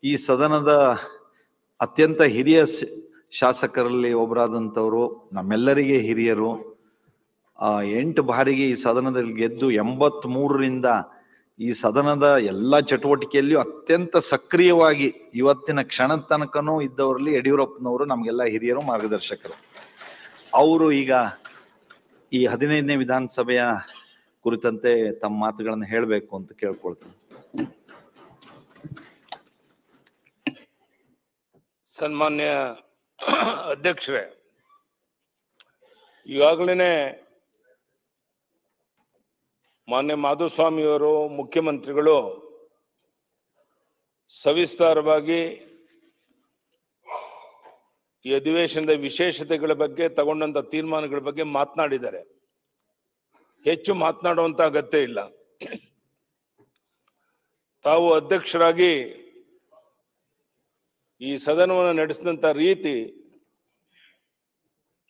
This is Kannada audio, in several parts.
ಈ ಸದನದ ಅತ್ಯಂತ ಹಿರಿಯ ಶಾಸಕರಲ್ಲಿ ಒಬ್ಬರಾದಂಥವರು, ನಮ್ಮೆಲ್ಲರಿಗೆ ಹಿರಿಯರು, 8 ಬಾರಿಗೆ ಈ ಸದನದಲ್ಲಿ ಗೆದ್ದು 83ರಿಂದ ಈ ಸದನದ ಎಲ್ಲ ಚಟುವಟಿಕೆಯಲ್ಲಿಯೂ ಅತ್ಯಂತ ಸಕ್ರಿಯವಾಗಿ ಇವತ್ತಿನ ಕ್ಷಣದ ತನಕನೂ ಇದ್ದವರಲ್ಲಿ ಯಡಿಯೂರಪ್ಪನವರು ನಮಗೆಲ್ಲ ಹಿರಿಯರು, ಮಾರ್ಗದರ್ಶಕರು. ಅವರು ಈಗ ಈ 15ನೇ ವಿಧಾನಸಭೆಯ ಕುರಿತಂತೆ ತಮ್ಮ ಮಾತುಗಳನ್ನು ಹೇಳಬೇಕು ಅಂತ ಕೇಳ್ಕೊಳ್ತೀನಿ. ಸನ್ಮಾನ್ಯ ಅಧ್ಯಕ್ಷರೇ, ಈಗಾಗಲೇ ಮಾನ್ಯ ಮಾಧುಸ್ವಾಮಿಯವರು ಮುಖ್ಯಮಂತ್ರಿಗಳು ಸವಿಸ್ತಾರವಾಗಿ ಈ ಅಧಿವೇಶನದ ವಿಶೇಷತೆಗಳ ಬಗ್ಗೆ ತಗೊಂಡಂತ ತೀರ್ಮಾನಗಳ ಬಗ್ಗೆ ಮಾತನಾಡಿದ್ದಾರೆ. ಹೆಚ್ಚು ಮಾತನಾಡುವಂತ ಅಗತ್ಯ ಇಲ್ಲ. ತಾವು ಅಧ್ಯಕ್ಷರಾಗಿ ಈ ಸದನವನ್ನು ನಡೆಸಿದಂತ ರೀತಿ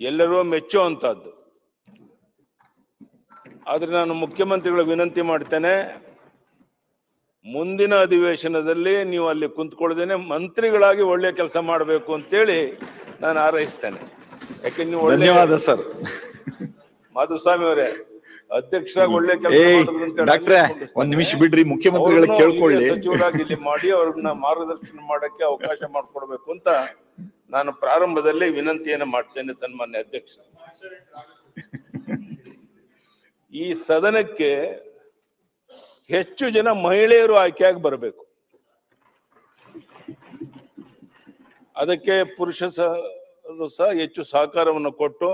ಎಲ್ಲರೂ ಮೆಚ್ಚುವಂತಹದ್ದು. ಆದ್ರೆ ನಾನು ಮುಖ್ಯಮಂತ್ರಿಗಳ ವಿನಂತಿ ಮಾಡ್ತೇನೆ, ಮುಂದಿನ ಅಧಿವೇಶನದಲ್ಲಿ ನೀವು ಅಲ್ಲಿ ಕುಂತ್ಕೊಳ್ಳದೇನೆ ಮಂತ್ರಿಗಳಾಗಿ ಒಳ್ಳೆ ಕೆಲಸ ಮಾಡಬೇಕು ಅಂತೇಳಿ ನಾನು ಹಾರೈಸ್ತೇನೆ. ಯಾಕೆ ನೀವು ಧನ್ಯವಾದ ಸರ್. ಮಾಧುಸ್ವಾಮಿ ಅವರೇ, ಅಧ್ಯಕ್ಷರಾಗಿ ಒಳ್ಳೆ ಕೆಲಸ ಒಂದ್ ನಿಮಿಷ ಬಿಡ್ರಿ, ಮುಖ್ಯಮಂತ್ರಿಗಳ ಕೇಳ್ಕೊಳ್ಳಿ. ಸಚಿವರಾಗಿ ಇಲ್ಲಿ ಮಾಡಿ ಅವ್ರನ್ನ ಮಾರ್ಗದರ್ಶನ ಮಾಡಕ್ಕೆ ಅವಕಾಶ ಮಾಡಿಕೊಡ್ಬೇಕು ಅಂತ ನಾನು ಪ್ರಾರಂಭದಲ್ಲಿ ವಿನಂತಿಯನ್ನು ಮಾಡ್ತೇನೆ. ಸನ್ಮಾನ್ಯ ಅಧ್ಯಕ್ಷ, ಈ ಸದನಕ್ಕೆ ಹೆಚ್ಚು ಜನ ಮಹಿಳೆಯರು ಆಯ್ಕೆಯಾಗಿ ಬರಬೇಕು. ಅದಕ್ಕೆ ಪುರುಷರು ಸಹ ಹೆಚ್ಚು ಸಹಕಾರವನ್ನು ಕೊಟ್ಟು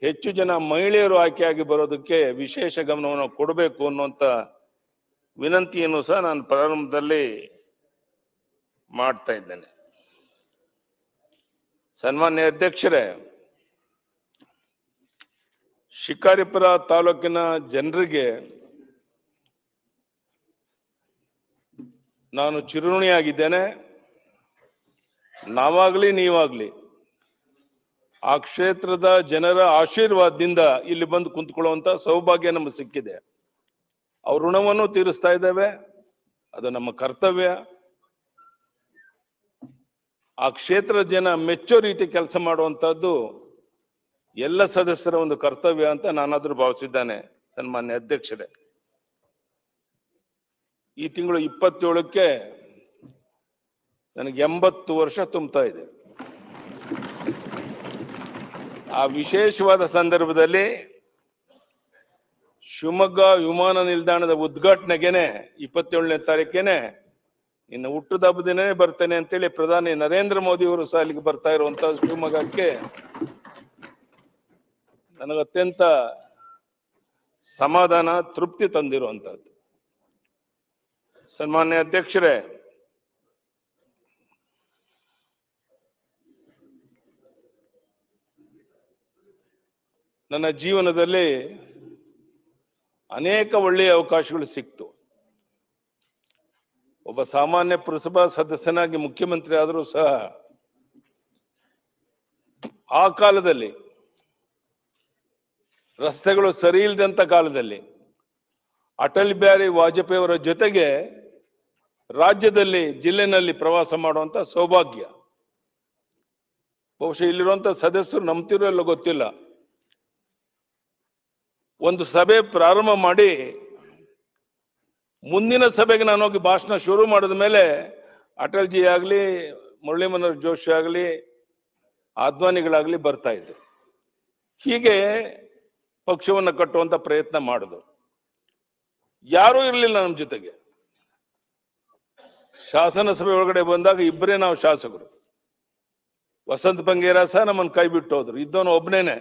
ಹೆಚ್ಚು ಜನ ಮಹಿಳೆಯರು ಆಯ್ಕೆಯಾಗಿ ಬರೋದಕ್ಕೆ ವಿಶೇಷ ಗಮನವನ್ನು ಕೊಡಬೇಕು ಅನ್ನುವಂಥ ವಿನಂತಿಯನ್ನು ಸಹ ನಾನು ಪ್ರಾರಂಭದಲ್ಲಿ ಮಾಡ್ತಾ ಇದ್ದೇನೆ. ಸನ್ಮಾನ್ಯ ಅಧ್ಯಕ್ಷರೇ, ಶಿಕಾರಿಪುರ ತಾಲೂಕಿನ ಜನರಿಗೆ ನಾನು ಚಿರಋಣಿಯಾಗಿದ್ದೇನೆ. ನಾವಾಗ್ಲಿ ನೀವಾಗ್ಲಿ ಆ ಕ್ಷೇತ್ರದ ಜನರ ಆಶೀರ್ವಾದದಿಂದ ಇಲ್ಲಿ ಬಂದು ಕುಂತ್ಕೊಳ್ಳುವಂತ ಸೌಭಾಗ್ಯ ನಮಗೆ ಸಿಕ್ಕಿದೆ. ಅವ್ರ ಋಣವನ್ನು ತೀರಿಸ್ತಾ ಇದ್ದೇವೆ, ಅದು ನಮ್ಮ ಕರ್ತವ್ಯ. ಆ ಕ್ಷೇತ್ರದ ಜನ ಮೆಚ್ಚೋ ರೀತಿ ಕೆಲಸ ಮಾಡುವಂತಹದ್ದು ಎಲ್ಲ ಸದಸ್ಯರ ಒಂದು ಕರ್ತವ್ಯ ಅಂತ ನಾನಾದ್ರೂ ಭಾವಿಸಿದ್ದಾನೆ. ಸನ್ಮಾನ್ಯ ಅಧ್ಯಕ್ಷರೇ, ಈ ತಿಂಗಳು 27ಕ್ಕೆ ನನಗೆ 80 ವರ್ಷ ತುಂಬುತ್ತಾ ಇದೆ. ಆ ವಿಶೇಷವಾದ ಸಂದರ್ಭದಲ್ಲಿ ಶಿವಮೊಗ್ಗ ವಿಮಾನ ನಿಲ್ದಾಣದ ಉದ್ಘಾಟನೆಗೆನೆ 27ನೇ ತಾರೀಕೇನೆ ಇನ್ನು ಹುಟ್ಟುದ ಹಬ್ಬ ದಿನನೇ ಬರ್ತೇನೆ ಅಂತೇಳಿ ಪ್ರಧಾನಿ ನರೇಂದ್ರ ಮೋದಿ ಅವರು ಸಹ ಅಲ್ಲಿಗೆ ಬರ್ತಾ ಇರುವಂತಹ ಶಿವಮೊಗ್ಗಕ್ಕೆ ನನಗೆ ಅತ್ಯಂತ ಸಮಾಧಾನ, ತೃಪ್ತಿ ತಂದಿರುವಂತಹದ್ದು. ಸನ್ಮಾನ್ಯ ಅಧ್ಯಕ್ಷರೇ, ನನ್ನ ಜೀವನದಲ್ಲಿ ಅನೇಕ ಒಳ್ಳೆಯ ಅವಕಾಶಗಳು ಸಿಕ್ತು. ಒಬ್ಬ ಸಾಮಾನ್ಯ ಪುರಸಭಾ ಸದಸ್ಯನಾಗಿ ಮುಖ್ಯಮಂತ್ರಿ ಆದರೂ ಸಹ ಆ ಕಾಲದಲ್ಲಿ ರಸ್ತೆಗಳು ಸರಿ ಇಲ್ಲದಂತ ಕಾಲದಲ್ಲಿ ಅಟಲ್ ಬಿಹಾರಿ ವಾಜಪೇಯಿ ಅವರ ಜೊತೆಗೆ ರಾಜ್ಯದಲ್ಲಿ ಜಿಲ್ಲೆನಲ್ಲಿ ಪ್ರವಾಸ ಮಾಡುವಂತ ಸೌಭಾಗ್ಯ. ಬಹುಶಃ ಇಲ್ಲಿರುವಂತ ಸದಸ್ಯರು ನಂಬ್ತಿರೋ ಎಲ್ಲ ಗೊತ್ತಿಲ್ಲ. ಒಂದು ಸಭೆ ಪ್ರಾರಂಭ ಮಾಡಿ ಮುಂದಿನ ಸಭೆಗೆ ನಾನು ಹೋಗಿ ಭಾಷಣ ಶುರು ಮಾಡಿದ ಮೇಲೆ ಅಟಲ್ ಜಿ ಆಗ್ಲಿ, ಮುರಳಿ ಮನೋಹರ್ ಜೋಶಿ ಆಗ್ಲಿ, ಅದ್ವಾನಿಗಳಾಗ್ಲಿ ಬರ್ತಾ ಇದ್ರು. ಹೀಗೆ ಪಕ್ಷವನ್ನು ಕಟ್ಟುವಂತ ಪ್ರಯತ್ನ ಮಾಡುದು. ಯಾರೂ ಇರಲಿಲ್ಲ ನಮ್ಮ ಜೊತೆಗೆ. ಶಾಸನ ಸಭೆ ಒಳಗಡೆ ಬಂದಾಗ ಇಬ್ಬರೇ ನಾವು ಶಾಸಕರು. ವಸಂತ ಬಂಗೇರ ಸಹ ನಮ್ಮನ್ನು ಕೈ ಬಿಟ್ಟು ಹೋದ್ರು. ಇದ್ದವನು ಒಬ್ಬನೇನೆ.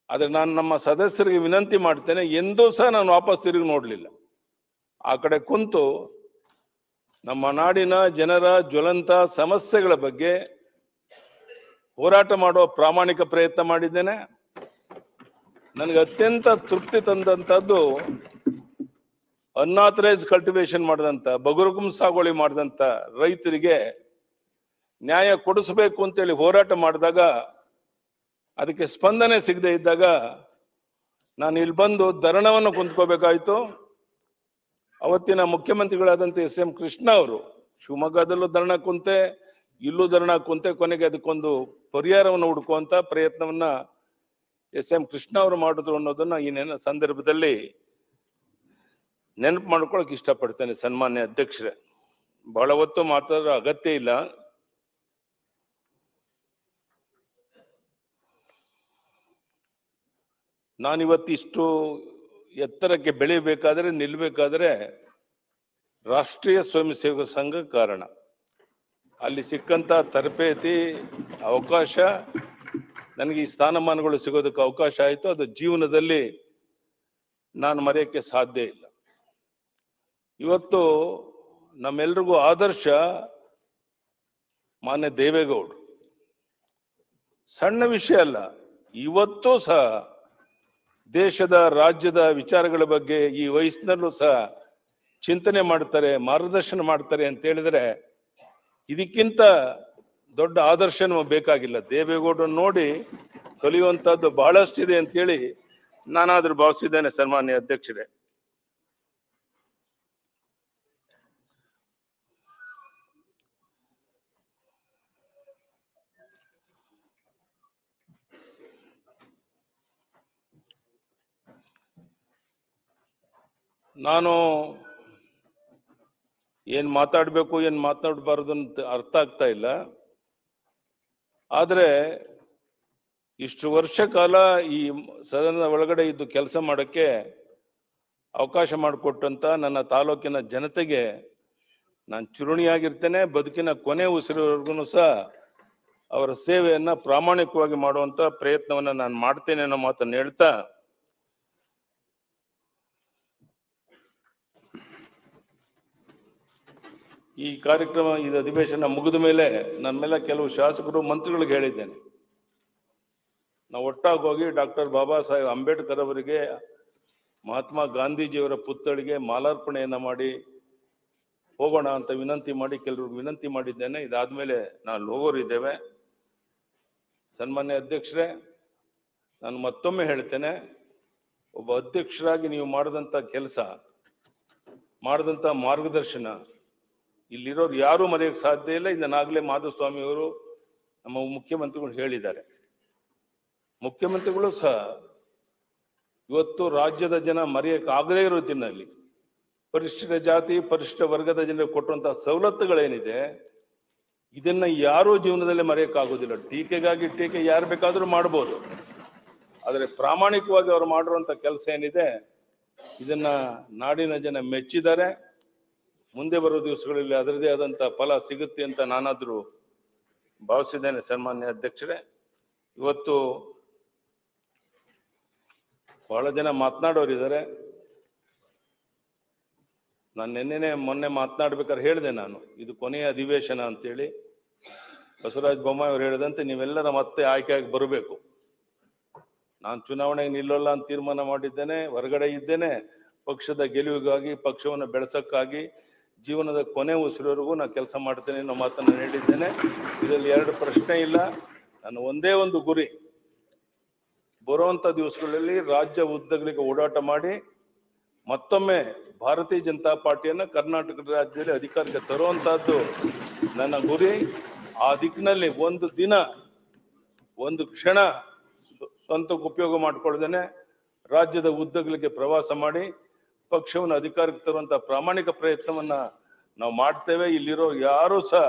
ಆದ್ರೆ ನಾನು ನಮ್ಮ ಸದಸ್ಯರಿಗೆ ವಿನಂತಿ ಮಾಡ್ತೇನೆ, ಎಂದೂ ಸಹ ನಾನು ವಾಪಸ್ ತಿರುಗಿ ನೋಡ್ಲಿಲ್ಲ. ಆ ಕಡೆ ಕುಂತು ನಮ್ಮ ನಾಡಿನ ಜನರ ಜ್ವಲಂತ ಸಮಸ್ಯೆಗಳ ಬಗ್ಗೆ ಹೋರಾಟ ಮಾಡುವ ಪ್ರಾಮಾಣಿಕ ಪ್ರಯತ್ನ ಮಾಡಿದ್ದೇನೆ. ನನಗೆ ಅತ್ಯಂತ ತೃಪ್ತಿ ತಂದಂತದ್ದು ಅನ್ಆಥರೈಸ್ ಕಲ್ಟಿವೇಶನ್ ಮಾಡಿದಂತ, ಬಗುರುಗುಂ ಸಾಗುವಳಿ ಮಾಡಿದಂತ ರೈತರಿಗೆ ನ್ಯಾಯ ಕೊಡಿಸಬೇಕು ಅಂತೇಳಿ ಹೋರಾಟ ಮಾಡಿದಾಗ ಅದಕ್ಕೆ ಸ್ಪಂದನೆ ಸಿಗದೆ ಇದ್ದಾಗ ನಾನು ಇಲ್ಲಿ ಬಂದು ಧರಣವನ್ನು ಕುಂತ್ಕೋಬೇಕಾಯ್ತು. ಅವತ್ತಿನ ಮುಖ್ಯಮಂತ್ರಿಗಳಾದಂಥ ಎಸ್ ಎಂ ಕೃಷ್ಣ ಅವರು ಶಿವಮೊಗ್ಗದಲ್ಲೂ ಧರಣ ಕುಂತೆ, ಇಲ್ಲೂ ಧರಣ ಕುಂತೆ, ಕೊನೆಗೆ ಅದಕ್ಕೊಂದು ಪರಿಹಾರವನ್ನು ಹುಡುಕುವಂತ ಪ್ರಯತ್ನವನ್ನ ಎಸ್.ಎಂ. ಕೃಷ್ಣ ಅವರು ಮಾಡಿದ್ರು ಅನ್ನೋದನ್ನ ಈ ಸಂದರ್ಭದಲ್ಲಿ ನೆನಪು ಮಾಡ್ಕೊಳಕ್ ಇಷ್ಟಪಡ್ತೇನೆ. ಸನ್ಮಾನ್ಯ ಅಧ್ಯಕ್ಷರೇ, ಬಹಳ ಹೊತ್ತು ಮಾತಾಡೋ ಅಗತ್ಯ ಇಲ್ಲ. ನಾನಿವತ್ತಿಷ್ಟು ಎತ್ತರಕ್ಕೆ ಬೆಳಿಬೇಕಾದ್ರೆ ನಿಲ್ಬೇಕಾದ್ರೆ ರಾಷ್ಟ್ರೀಯ ಸ್ವಯಂ ಸೇವಕ ಸಂಘ ಕಾರಣ. ಅಲ್ಲಿ ಸಿಕ್ಕಂತ ತರಬೇತಿ, ಅವಕಾಶ, ನನಗೆ ಈ ಸ್ಥಾನಮಾನಗಳು ಸಿಗೋದಕ್ಕೆ ಅವಕಾಶ ಆಯಿತು. ಅದು ಜೀವನದಲ್ಲಿ ನಾನು ಮರೆಯೋಕ್ಕೆ ಸಾಧ್ಯ ಇಲ್ಲ. ಇವತ್ತು ನಮ್ಮೆಲ್ರಿಗೂ ಆದರ್ಶ ಮಾನ್ಯ ದೇವೇಗೌಡರು. ಸಣ್ಣ ವಿಷಯ ಅಲ್ಲ, ಇವತ್ತೂ ಸಹ ದೇಶದ ರಾಜ್ಯದ ವಿಚಾರಗಳ ಬಗ್ಗೆ ಈ ವಯಸ್ಸಿನಲ್ಲೂ ಸಹ ಚಿಂತನೆ ಮಾಡ್ತಾರೆ, ಮಾರ್ಗದರ್ಶನ ಮಾಡ್ತಾರೆ ಅಂತ ಹೇಳಿದ್ರೆ ಇದಕ್ಕಿಂತ ದೊಡ್ಡ ಆದರ್ಶ ನಮಗೆ ಬೇಕಾಗಿಲ್ಲ. ದೇವೇಗೌಡರನ್ನು ನೋಡಿ ಕಲಿಯುವಂತಹದ್ದು ಬಹಳಷ್ಟಿದೆ ಅಂತೇಳಿ ನಾನಾದ್ರೂ ಭಾವಿಸಿದ್ದೇನೆ. ಸನ್ಮಾನ್ಯ ಅಧ್ಯಕ್ಷರೇ, ನಾನು ಏನ್ ಮಾತಾಡ್ಬೇಕು ಏನ್ ಮಾತನಾಡಬಾರದು ಅಂತ ಅರ್ಥ ಆಗ್ತಾ ಇಲ್ಲ. ಆದ್ರೆ ಇಷ್ಟು ವರ್ಷ ಕಾಲ ಈ ಸದನದ ಒಳಗಡೆ ಇದ್ದು ಕೆಲಸ ಮಾಡಕ್ಕೆ ಅವಕಾಶ ಮಾಡಿಕೊಟ್ಟಂತ ನನ್ನ ತಾಲೂಕಿನ ಜನತೆಗೆ ನಾನು ಚಿರುಣಿಯಾಗಿರ್ತೇನೆ. ಬದುಕಿನ ಕೊನೆ ಉಸಿರುವರೆಗೂ ಸಹ ಅವರ ಸೇವೆಯನ್ನ ಪ್ರಾಮಾಣಿಕವಾಗಿ ಮಾಡುವಂತ ಪ್ರಯತ್ನವನ್ನ ನಾನು ಮಾಡ್ತೇನೆ ಅನ್ನೋ ಮಾತನ್ನು ಹೇಳ್ತಾ, ಈ ಕಾರ್ಯಕ್ರಮ, ಈ ಅಧಿವೇಶನ ಮುಗಿದ ಮೇಲೆ ನನ್ನ ಮೇಲೆ ಕೆಲವು ಶಾಸಕರು ಮಂತ್ರಿಗಳಿಗೆ ಹೇಳಿದ್ದೇನೆ, ನಾವು ಒಟ್ಟಾಗಿ ಹೋಗಿ ಡಾಕ್ಟರ್ ಬಾಬಾ ಸಾಹೇಬ್ ಅಂಬೇಡ್ಕರ್ ಅವರಿಗೆ, ಮಹಾತ್ಮ ಗಾಂಧೀಜಿಯವರ ಪುತ್ಥಳಿಗೆ ಮಾಲಾರ್ಪಣೆಯನ್ನ ಮಾಡಿ ಹೋಗೋಣ ಅಂತ ವಿನಂತಿ ಮಾಡಿ ಕೆಲವ್ರಿಗೆ ವಿನಂತಿ ಮಾಡಿದ್ದೇನೆ. ಇದಾದ್ಮೇಲೆ ನಾವು ಹೋಗೋರಿದ್ದೇವೆ. ಸನ್ಮಾನ್ಯ ಅಧ್ಯಕ್ಷರೇ, ನಾನು ಮತ್ತೊಮ್ಮೆ ಹೇಳ್ತೇನೆ, ಒಬ್ಬ ಅಧ್ಯಕ್ಷರಾಗಿ ನೀವು ಮಾಡಿದಂತ ಕೆಲಸ, ಮಾಡಿದಂತ ಮಾರ್ಗದರ್ಶನ ಇಲ್ಲಿರೋರು ಯಾರು ಮರೆಯಕ್ಕೆ ಸಾಧ್ಯ ಇಲ್ಲ. ಇದನ್ನಾಗಲೇ ಮಾಧುಸ್ವಾಮಿ ಅವರು ನಮ್ಮ ಮುಖ್ಯಮಂತ್ರಿಗಳು ಹೇಳಿದ್ದಾರೆ. ಮುಖ್ಯಮಂತ್ರಿಗಳು ಸಹ ಇವತ್ತು ರಾಜ್ಯದ ಜನ ಮರೆಯಕ್ಕೆ ಆಗದೇ ಇರೋ ದಿನಲ್ಲಿ ಪರಿಶಿಷ್ಟ ಜಾತಿ ಪರಿಶಿಷ್ಟ ವರ್ಗದ ಜನರಿಗೆ ಕೊಟ್ಟಂತಹ ಸವಲತ್ತುಗಳೇನಿದೆ ಇದನ್ನ ಯಾರೂ ಜೀವನದಲ್ಲಿ ಮರೆಯಕ್ಕಾಗೋದಿಲ್ಲ. ಟೀಕೆಗಾಗಿ ಟೀಕೆ ಯಾರು ಬೇಕಾದ್ರೂ ಮಾಡ್ಬೋದು, ಆದರೆ ಪ್ರಾಮಾಣಿಕವಾಗಿ ಅವರು ಮಾಡಿರುವಂತ ಕೆಲಸ ಏನಿದೆ ಇದನ್ನ ನಾಡಿನ ಜನ ಮೆಚ್ಚಿದ್ದಾರೆ. ಮುಂದೆ ಬರೋ ದಿವಸಗಳಲ್ಲಿ ಅದರದೇ ಆದಂತ ಫಲ ಸಿಗುತ್ತೆ ಅಂತ ನಾನಾದ್ರೂ ಭಾವಿಸಿದ್ದೇನೆ. ಸನ್ಮಾನ್ಯ ಅಧ್ಯಕ್ಷರೇ, ಇವತ್ತು ಬಹಳ ಜನ ಮಾತನಾಡೋರಿದ್ದಾರೆ. ನಾನು ಮೊನ್ನೆ ಮಾತನಾಡ್ಬೇಕಾದ್ರೆ ಹೇಳಿದೆ, ನಾನು ಇದು ಕೊನೆಯ ಅಧಿವೇಶನ ಅಂತೇಳಿ. ಬಸವರಾಜ ಬೊಮ್ಮಾಯಿ ಅವರು ಹೇಳಿದಂತೆ ನೀವೆಲ್ಲರ ಮತ್ತೆ ಆಯ್ಕೆಯಾಗಿ ಬರಬೇಕು. ನಾನು ಚುನಾವಣೆಗೆ ನಿಲ್ಲಲ್ಲ ಅಂತ ತೀರ್ಮಾನ ಮಾಡಿದ್ದೇನೆ, ಹೊರಗಡೆ ಇದ್ದೇನೆ. ಪಕ್ಷದ ಗೆಲುವಿಗಾಗಿ, ಪಕ್ಷವನ್ನು ಬೆಳೆಸಕ್ಕಾಗಿ ಜೀವನದ ಕೊನೆ ಉಸಿರವರೆಗೂ ನಾನು ಕೆಲಸ ಮಾಡ್ತೇನೆ ಅನ್ನೋ ಮಾತನ್ನು ಹೇಳಿದ್ದೇನೆ. ಇದರಲ್ಲಿ ಎರಡು ಪ್ರಶ್ನೆ ಇಲ್ಲ. ನಾನು ಒಂದೇ ಒಂದು ಗುರಿ, ಬರುವಂತ ದಿವಸಗಳಲ್ಲಿ ರಾಜ್ಯ ಉದ್ದಗಲಿಗೆ ಓಡಾಟ ಮಾಡಿ ಮತ್ತೊಮ್ಮೆ ಭಾರತೀಯ ಜನತಾ ಪಾರ್ಟಿಯನ್ನ ಕರ್ನಾಟಕ ರಾಜ್ಯದಲ್ಲಿ ಅಧಿಕಾರಕ್ಕೆ ತರುವಂತಹದ್ದು ನನ್ನ ಗುರಿ. ಆ ದಿಕ್ಕಿನಲ್ಲಿ ಒಂದು ದಿನ, ಒಂದು ಕ್ಷಣ ಸ್ವಂತಕ್ಕೆ ಉಪಯೋಗ ಮಾಡಿಕೊಳ್ಳದೇನೆ ರಾಜ್ಯದ ಉದ್ದಗಲಿಗೆ ಪ್ರವಾಸ ಮಾಡಿ ಪಕ್ಷವನ್ನು ಅಧಿಕಾರಕ್ಕೆ ತರುವಂತ ಪ್ರಾಮಾಣಿಕ ಪ್ರಯತ್ನವನ್ನ ನಾವು ಮಾಡ್ತೇವೆ. ಇಲ್ಲಿರೋ ಯಾರು ಸಹ,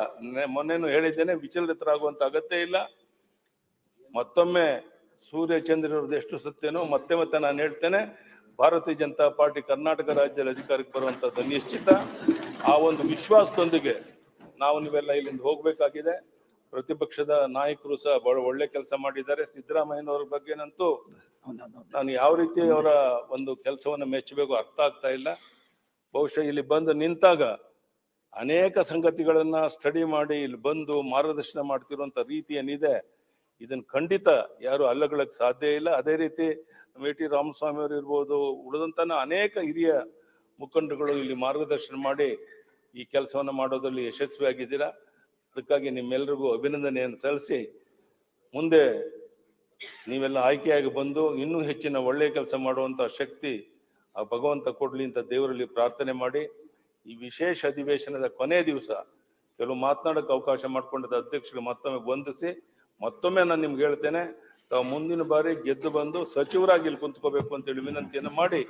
ಮೊನ್ನೆನೂ ಹೇಳಿದ್ದೇನೆ, ವಿಚಲಿತರಾಗುವಂತ ಅಗತ್ಯ ಇಲ್ಲ. ಮತ್ತೊಮ್ಮೆ ಸೂರ್ಯ ಚಂದ್ರರದ್ದು ಎಷ್ಟು ಸತ್ಯನೋ ಮತ್ತೆ ಮತ್ತೆ ನಾನು ಹೇಳ್ತೇನೆ, ಭಾರತೀಯ ಜನತಾ ಪಾರ್ಟಿ ಕರ್ನಾಟಕ ರಾಜ್ಯದಲ್ಲಿ ಅಧಿಕಾರಕ್ಕೆ ಬರುವಂತದ್ದು ನಿಶ್ಚಿತ. ಆ ಒಂದು ವಿಶ್ವಾಸದೊಂದಿಗೆ ನಾವು ನೀವೆಲ್ಲ ಇಲ್ಲಿಂದ ಹೋಗ್ಬೇಕಾಗಿದೆ. ಪ್ರತಿಪಕ್ಷದ ನಾಯಕರು ಸಹ ಬಹಳ ಒಳ್ಳೆ ಕೆಲಸ ಮಾಡಿದ್ದಾರೆ. ಸಿದ್ದರಾಮಯ್ಯನವರ ಬಗ್ಗೆನಂತೂ ನಾನು ಯಾವ ರೀತಿ ಅವರ ಒಂದು ಕೆಲಸವನ್ನು ಮೆಚ್ಚಬೇಕು ಅರ್ಥ ಆಗ್ತಾ ಇಲ್ಲ. ಬಹುಶಃ ಇಲ್ಲಿ ಬಂದು ನಿಂತಾಗ ಅನೇಕ ಸಂಗತಿಗಳನ್ನ ಸ್ಟಡಿ ಮಾಡಿ ಇಲ್ಲಿ ಬಂದು ಮಾರ್ಗದರ್ಶನ ಮಾಡ್ತಿರುವಂತ ರೀತಿ ಏನಿದೆ ಇದನ್ನ ಖಂಡಿತ ಯಾರು ಅಲ್ಲಗಳಕ್ಕೆ ಸಾಧ್ಯ ಇಲ್ಲ. ಅದೇ ರೀತಿ ಟಿ ರಾಮಸ್ವಾಮಿ ಅವರು ಇರ್ಬೋದು, ಉಳಿದಂತನ ಅನೇಕ ಹಿರಿಯ ಮುಖಂಡರುಗಳು ಇಲ್ಲಿ ಮಾರ್ಗದರ್ಶನ ಮಾಡಿ ಈ ಕೆಲಸವನ್ನು ಮಾಡೋದ್ರಲ್ಲಿ ಯಶಸ್ವಿಯಾಗಿದ್ದೀರಾ. ಅದಕ್ಕಾಗಿ ನಿಮ್ಮೆಲ್ಲರಿಗೂ ಅಭಿನಂದನೆಯನ್ನು ಸಲ್ಲಿಸಿ, ಮುಂದೆ ನೀವೆಲ್ಲ ಆಯ್ಕೆಯಾಗಿ ಬಂದು ಇನ್ನೂ ಹೆಚ್ಚಿನ ಒಳ್ಳೆಯ ಕೆಲಸ ಮಾಡುವಂತ ಶಕ್ತಿ ಆ ಭಗವಂತ ಕೊಡ್ಲಿ ಅಂತ ದೇವರಲ್ಲಿ ಪ್ರಾರ್ಥನೆ ಮಾಡಿ, ಈ ವಿಶೇಷ ಅಧಿವೇಶನದ ಕೊನೆಯ ದಿವಸ ಕೆಲವು ಮಾತನಾಡಕ್ಕೆ ಅವಕಾಶ ಮಾಡ್ಕೊಂಡಿದ್ದ ಅಧ್ಯಕ್ಷರಿಗೆ ಮತ್ತೊಮ್ಮೆ ವಂದಿಸಿ, ಮತ್ತೊಮ್ಮೆ ನಾನು ನಿಮ್ಗೆ ಹೇಳ್ತೇನೆ, ತಾವು ಮುಂದಿನ ಬಾರಿ ಗೆದ್ದು ಬಂದು ಸಚಿವರಾಗಿ ಇಲ್ಲಿ ಕುಂತ್ಕೋಬೇಕು ಅಂತೇಳಿ ವಿನಂತಿಯನ್ನು ಮಾಡಿ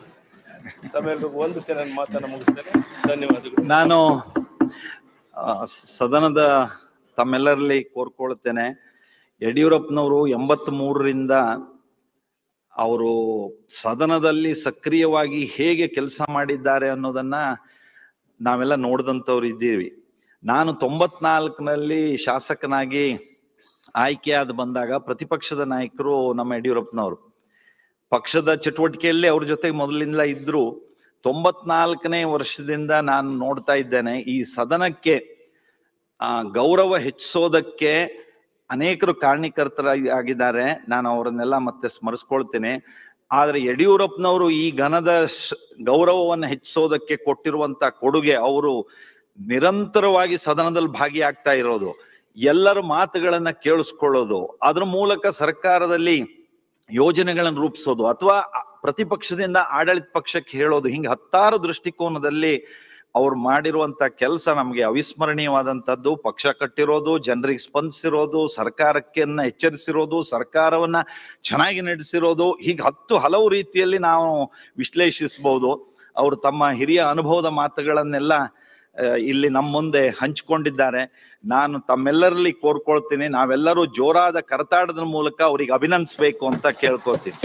ತಮ್ಮೆಲ್ಲರಿಗೂ ವಂದಿಸಿ ನನ್ನ ಮಾತನ್ನು ಮುಗಿಸ್ತೇನೆ. ಧನ್ಯವಾದಗಳು. ನಾನು ಸದನದ ತಮ್ಮೆಲ್ಲರಲ್ಲಿ ಕೋರ್ಕೊಳ್ತೇನೆ, ಯಡಿಯೂರಪ್ಪನವರು 83ರಿಂದ ಅವರು ಸದನದಲ್ಲಿ ಸಕ್ರಿಯವಾಗಿ ಹೇಗೆ ಕೆಲಸ ಮಾಡಿದ್ದಾರೆ ಅನ್ನೋದನ್ನ ನಾವೆಲ್ಲ ನೋಡಿದಂಥವ್ರು ಇದ್ದೀವಿ. ನಾನು 94ನಲ್ಲಿ ಶಾಸಕನಾಗಿ ಆಯ್ಕೆಯಾದ ಬಂದಾಗ ಪ್ರತಿಪಕ್ಷದ ನಾಯಕರು ನಮ್ಮ ಯಡಿಯೂರಪ್ಪನವರು ಪಕ್ಷದ ಚಟುವಟಿಕೆಯಲ್ಲಿ ಅವ್ರ ಜೊತೆಗೆ ಮೊದಲಿಂದ ಇದ್ರು. 94ನೇ ವರ್ಷದಿಂದ ನಾನು ನೋಡ್ತಾ ಇದ್ದೇನೆ ಈ ಸದನಕ್ಕೆ ಗೌರವ ಹೆಚ್ಚಿಸೋದಕ್ಕೆ ಅನೇಕರು ಕಾರಣೀಕರ್ತರಾಗಿದ್ದಾರೆ. ನಾನು ಅವರನ್ನೆಲ್ಲ ಮತ್ತೆ ಸ್ಮರಿಸ್ಕೊಳ್ತೇನೆ. ಆದ್ರೆ ಯಡಿಯೂರಪ್ಪನವರು ಈ ಘನದ ಗೌರವವನ್ನು ಹೆಚ್ಚಿಸೋದಕ್ಕೆ ಕೊಟ್ಟಿರುವಂತ ಕೊಡುಗೆ, ಅವರು ನಿರಂತರವಾಗಿ ಸದನದಲ್ಲಿ ಭಾಗಿಯಾಗ್ತಾ ಇರೋದು, ಎಲ್ಲರ ಮಾತುಗಳನ್ನ ಕೇಳಿಸ್ಕೊಳ್ಳೋದು, ಅದ್ರ ಮೂಲಕ ಸರ್ಕಾರದಲ್ಲಿ ಯೋಜನೆಗಳನ್ನು ರೂಪಿಸೋದು ಅಥವಾ ಪ್ರತಿಪಕ್ಷದಿಂದ ಆಡಳಿತ ಪಕ್ಷಕ್ಕೆ ಹೇಳೋದು, ಹಿಂಗೆ 10 ದೃಷ್ಟಿಕೋನದಲ್ಲಿ ಅವ್ರು ಮಾಡಿರುವಂತ ಕೆಲಸ ನಮಗೆ ಅವಿಸ್ಮರಣೀಯವಾದಂಥದ್ದು. ಪಕ್ಷ ಕಟ್ಟಿರೋದು, ಜನರಿಗೆ ಸ್ಪಂದಿಸಿರೋದು, ಸರ್ಕಾರಕ್ಕೆ ಎಚ್ಚರಿಸಿರೋದು, ಸರ್ಕಾರವನ್ನ ಚೆನ್ನಾಗಿ ನಡೆಸಿರೋದು, ಹೀಗೆ ಹಲವು ರೀತಿಯಲ್ಲಿ ನಾವು ವಿಶ್ಲೇಷಿಸಬಹುದು. ಅವರು ತಮ್ಮ ಹಿರಿಯ ಅನುಭವದ ಮಾತುಗಳನ್ನೆಲ್ಲ ಇಲ್ಲಿ ನಮ್ಮ ಮುಂದೆ ಹಂಚಿಕೊಂಡಿದ್ದಾರೆ. ನಾನು ತಮ್ಮೆಲ್ಲರಲ್ಲಿ ಕೋರ್ಕೊಳ್ತೀನಿ, ನಾವೆಲ್ಲರೂ ಜೋರಾದ ಕರತಾಡದ ಮೂಲಕ ಅವ್ರಿಗೆ ಅಭಿನಂದಿಸ್ಬೇಕು ಅಂತ ಕೇಳ್ಕೊಳ್ತೀನಿ.